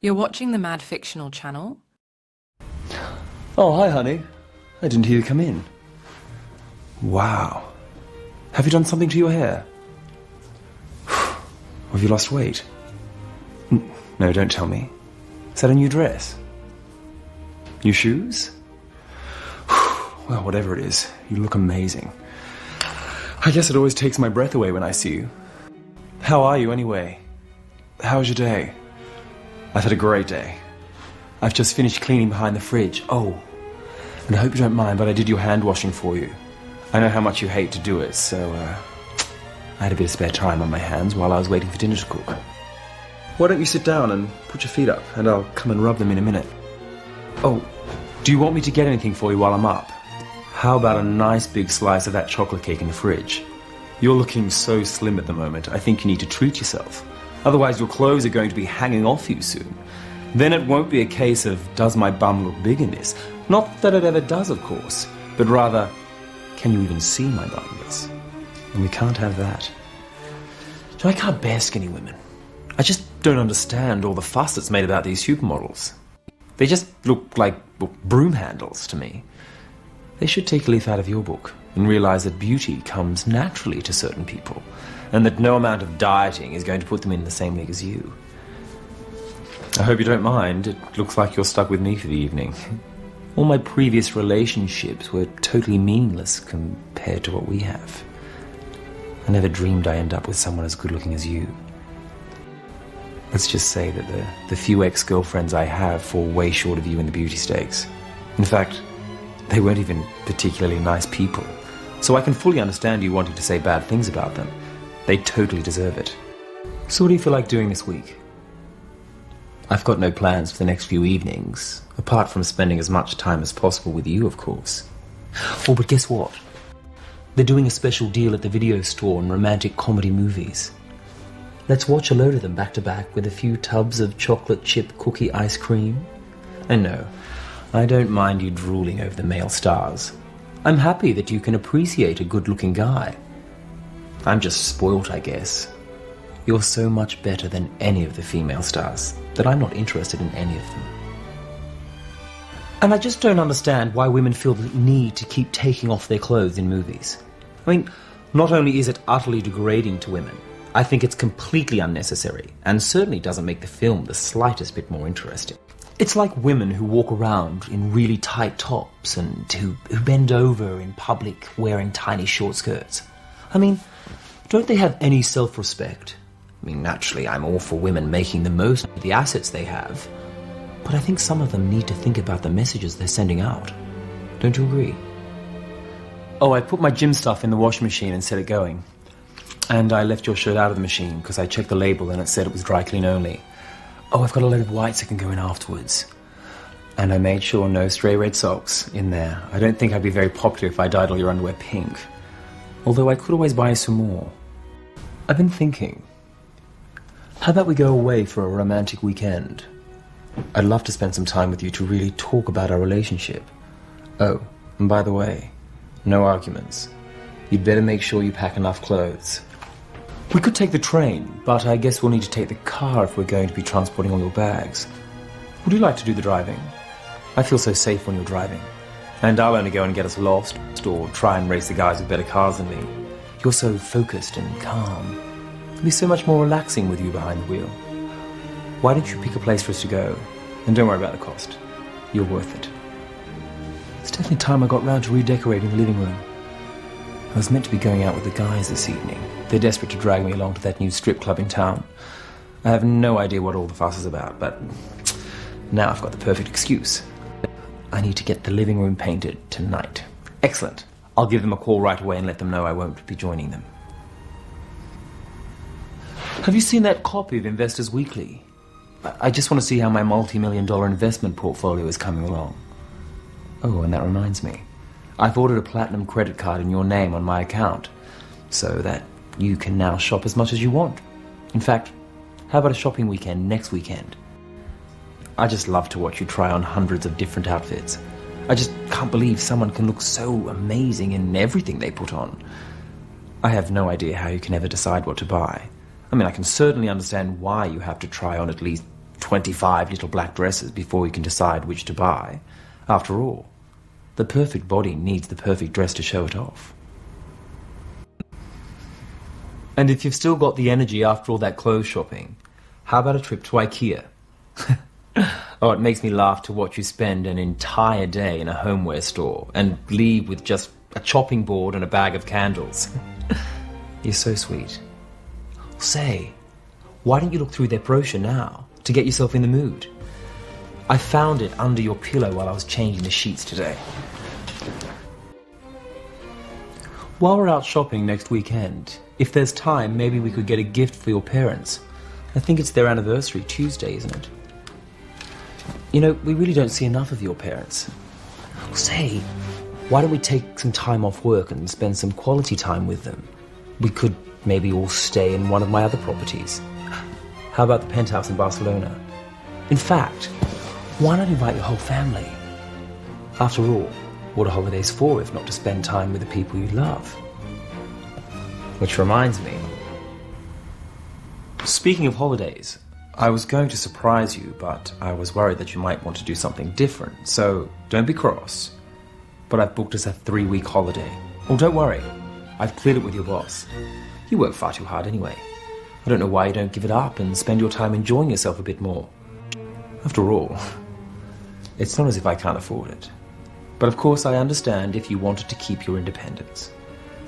You're watching the Mad Fictional channel? Oh, hi, honey. I didn't hear you come in. Wow. Have you done something to your hair? Have you lost weight? No, don't tell me. Is that a new dress? New shoes? Well, whatever it is, you look amazing. I guess it always takes my breath away when I see you. How are you anyway? How was your day? I've had a great day. I've just finished cleaning behind the fridge. Oh, and I hope you don't mind, but I did your hand washing for you. I know how much you hate to do it, so I had a bit of spare time on my hands while I was waiting for dinner to cook. Why don't you sit down and put your feet up, and I'll come and rub them in a minute. Oh, do you want me to get anything for you while I'm up? How about a nice big slice of that chocolate cake in the fridge? You're looking so slim at the moment, I think you need to treat yourself. Otherwise your clothes are going to be hanging off you soon. Then it won't be a case of, does my bum look big in this? Not that it ever does, of course, but rather, can you even see my bum? Yes. And we can't have that. So I can't bear skinny women. I just don't understand all the fuss that's made about these supermodels. They just look like broom handles to me. They should take a leaf out of your book and realize that beauty comes naturally to certain people, and that no amount of dieting is going to put them in the same league as you. I hope you don't mind. It looks like you're stuck with me for the evening. All my previous relationships were totally meaningless compared to what we have. I never dreamed I'd end up with someone as good-looking as you. Let's just say that the few ex-girlfriends I have fall way short of you in the beauty stakes. In fact, they weren't even particularly nice people. So I can fully understand you wanting to say bad things about them. They totally deserve it. So what do you feel like doing this week? I've got no plans for the next few evenings, apart from spending as much time as possible with you, of course. Oh, but guess what? They're doing a special deal at the video store on romantic comedy movies. Let's watch a load of them back to back with a few tubs of chocolate chip cookie ice cream. And no, I don't mind you drooling over the male stars. I'm happy that you can appreciate a good-looking guy. I'm just spoilt, I guess. You're so much better than any of the female stars that I'm not interested in any of them. And I just don't understand why women feel the need to keep taking off their clothes in movies. I mean, not only is it utterly degrading to women, I think it's completely unnecessary and certainly doesn't make the film the slightest bit more interesting. It's like women who walk around in really tight tops and who bend over in public wearing tiny short skirts. I mean, don't they have any self-respect? I mean, naturally, I'm all for women making the most of the assets they have, but I think some of them need to think about the messages they're sending out. Don't you agree? Oh, I put my gym stuff in the washing machine and set it going. And I left your shirt out of the machine because I checked the label and it said it was dry clean only. Oh, I've got a load of whites that can go in afterwards. And I made sure no stray red socks in there. I don't think I'd be very popular if I dyed all your underwear pink. Although I could always buy you some more. I've been thinking, how about we go away for a romantic weekend? I'd love to spend some time with you to really talk about our relationship. Oh, and by the way, no arguments. You'd better make sure you pack enough clothes. We could take the train, but I guess we'll need to take the car if we're going to be transporting all your bags. Would you like to do the driving? I feel so safe when you're driving. And I'll only go and get us lost, or try and race the guys with better cars than me. You're so focused and calm. It'll be so much more relaxing with you behind the wheel. Why don't you pick a place for us to go? And don't worry about the cost. You're worth it. It's definitely time I got round to redecorating the living room. I was meant to be going out with the guys this evening. They're desperate to drag me along to that new strip club in town. I have no idea what all the fuss is about, but now I've got the perfect excuse. I need to get the living room painted tonight. Excellent. I'll give them a call right away and let them know I won't be joining them. Have you seen that copy of Investors Weekly? I just want to see how my multi-million-dollar investment portfolio is coming along. Oh, and that reminds me. I've ordered a platinum credit card in your name on my account, so that you can now shop as much as you want. In fact, how about a shopping weekend next weekend? I just love to watch you try on hundreds of different outfits. I just can't believe someone can look so amazing in everything they put on. I have no idea how you can ever decide what to buy. I mean, I can certainly understand why you have to try on at least 25 little black dresses before you can decide which to buy. After all, the perfect body needs the perfect dress to show it off. And if you've still got the energy after all that clothes shopping, how about a trip to IKEA? Oh, it makes me laugh to watch you spend an entire day in a homeware store and leave with just a chopping board and a bag of candles. You're so sweet. Say, why don't you look through their brochure now to get yourself in the mood? I found it under your pillow while I was changing the sheets today. While we're out shopping next weekend, if there's time, maybe we could get a gift for your parents. I think it's their anniversary Tuesday, isn't it? You know, we really don't see enough of your parents. Say, why don't we take some time off work and spend some quality time with them? We could maybe all stay in one of my other properties. How about the penthouse in Barcelona? In fact, why not invite your whole family? After all, what are holidays for if not to spend time with the people you love? Which reminds me, speaking of holidays, I was going to surprise you, but I was worried that you might want to do something different, so don't be cross. But I've booked us a 3-week holiday. Oh, don't worry, I've cleared it with your boss. You work far too hard anyway. I don't know why you don't give it up and spend your time enjoying yourself a bit more. After all, it's not as if I can't afford it. But of course I understand if you wanted to keep your independence.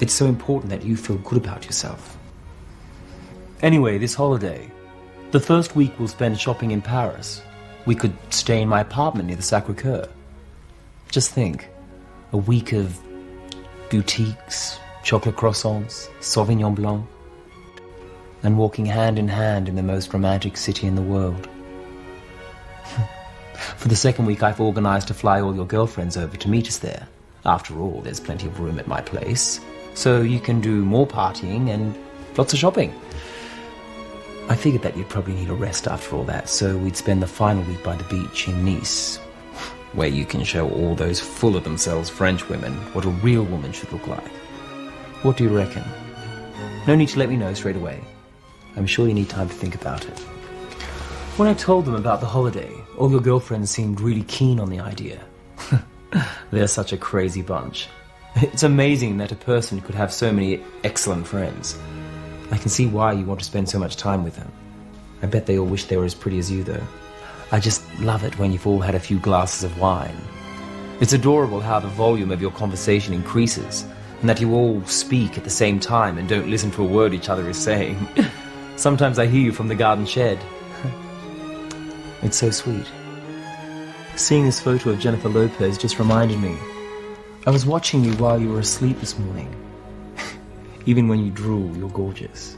It's so important that you feel good about yourself. Anyway, this holiday, the first week we'll spend shopping in Paris. We could stay in my apartment near the Sacré-Cœur. Just think, a week of boutiques, chocolate croissants, Sauvignon Blanc, and walking hand in hand in the most romantic city in the world. For the second week, I've organised to fly all your girlfriends over to meet us there. After all, there's plenty of room at my place, so you can do more partying and lots of shopping. I figured that you'd probably need a rest after all that, so we'd spend the final week by the beach in Nice, where you can show all those full of themselves French women what a real woman should look like. What do you reckon? No need to let me know straight away. I'm sure you need time to think about it. When I told them about the holiday, all your girlfriends seemed really keen on the idea. They're such a crazy bunch. It's amazing that a person could have so many excellent friends. I can see why you want to spend so much time with them. I bet they all wish they were as pretty as you, though. I just love it when you've all had a few glasses of wine. It's adorable how the volume of your conversation increases, and that you all speak at the same time and don't listen to a word each other is saying. Sometimes I hear you from the garden shed. It's so sweet. Seeing this photo of Jennifer Lopez just reminded me. I was watching you while you were asleep this morning. Even when you drool, you're gorgeous.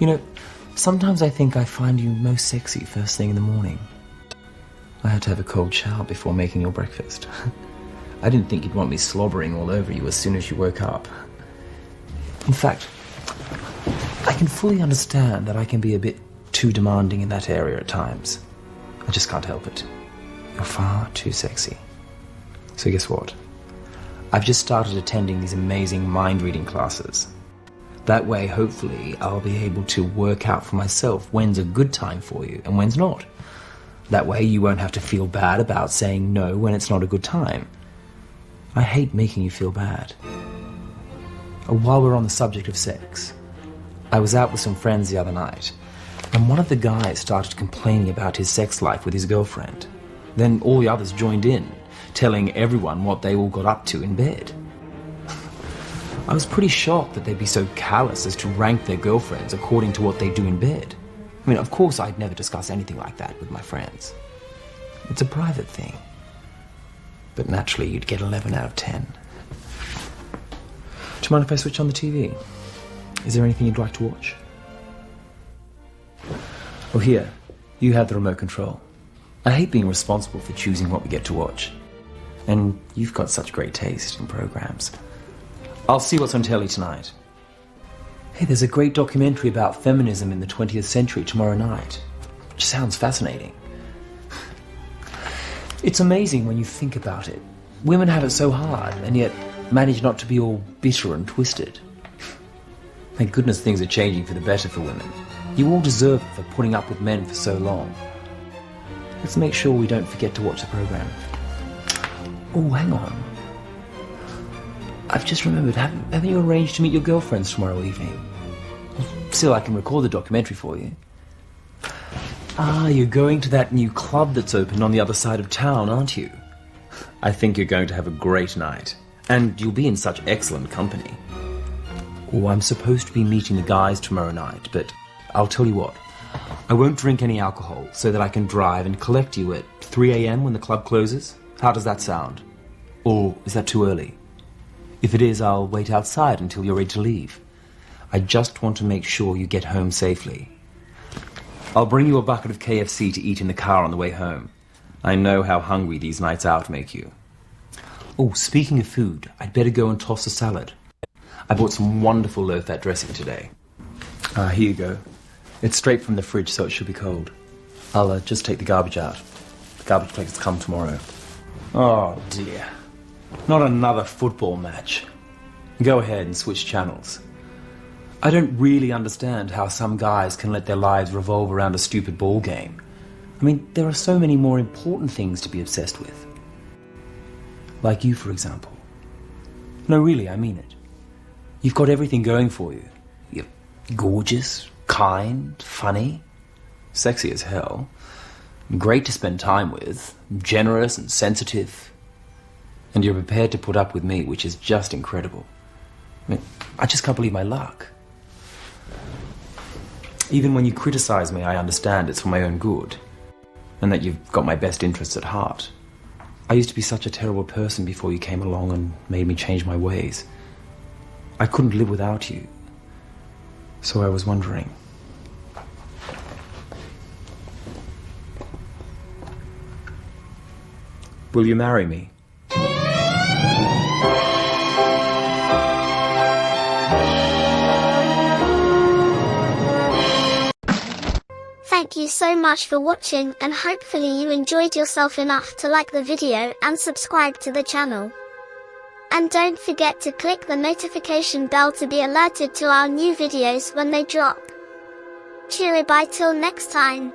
You know, sometimes I think I find you most sexy first thing in the morning. I had to have a cold shower before making your breakfast. I didn't think you'd want me slobbering all over you as soon as you woke up. In fact, I can fully understand that I can be a bit too demanding in that area at times. I just can't help it. You're far too sexy. So guess what? I've just started attending these amazing mind-reading classes. That way, hopefully, I'll be able to work out for myself when's a good time for you and when's not. That way, you won't have to feel bad about saying no when it's not a good time. I hate making you feel bad. While we're on the subject of sex, I was out with some friends the other night, and one of the guys started complaining about his sex life with his girlfriend. Then all the others joined in, telling everyone what they all got up to in bed. I was pretty shocked that they'd be so callous as to rank their girlfriends according to what they do in bed. I mean, of course I'd never discuss anything like that with my friends. It's a private thing. But naturally you'd get 11 out of 10. Do you mind if I switch on the TV? Is there anything you'd like to watch? Oh, here. You have the remote control. I hate being responsible for choosing what we get to watch. And you've got such great taste in programs. I'll see what's on telly tonight. Hey, there's a great documentary about feminism in the 20th century tomorrow night. Which sounds fascinating. It's amazing when you think about it. Women have it so hard, and yet manage not to be all bitter and twisted. Thank goodness things are changing for the better for women. You all deserve it for putting up with men for so long. Let's make sure we don't forget to watch the program. Oh, hang on. I've just remembered, haven't you arranged to meet your girlfriends tomorrow evening? Still, I can record the documentary for you. Ah, you're going to that new club that's opened on the other side of town, aren't you? I think you're going to have a great night. And you'll be in such excellent company. Oh, I'm supposed to be meeting the guys tomorrow night, but I'll tell you what. I won't drink any alcohol so that I can drive and collect you at 3 a.m. when the club closes. How does that sound? Or is that too early? If it is, I'll wait outside until you're ready to leave. I just want to make sure you get home safely. I'll bring you a bucket of KFC to eat in the car on the way home. I know how hungry these nights out make you. Oh, speaking of food, I'd better go and toss a salad. I bought some wonderful low-fat dressing today. Here you go. It's straight from the fridge, so it should be cold. I'll just take the garbage out. The garbage plates come tomorrow. Oh, dear. Not another football match. Go ahead and switch channels. I don't really understand how some guys can let their lives revolve around a stupid ball game. I mean, there are so many more important things to be obsessed with. Like you, for example. No, really, I mean it. You've got everything going for you. You're gorgeous, kind, funny, sexy as hell, great to spend time with, generous and sensitive. And you're prepared to put up with me, which is just incredible. I mean, I just can't believe my luck. Even when you criticize me, I understand it's for my own good, and that you've got my best interests at heart. I used to be such a terrible person before you came along and made me change my ways. I couldn't live without you. So I was wondering. Will you marry me? Thank you so much for watching, and hopefully you enjoyed yourself enough to like the video and subscribe to the channel. And don't forget to click the notification bell to be alerted to our new videos when they drop. Cheerio, bye till next time.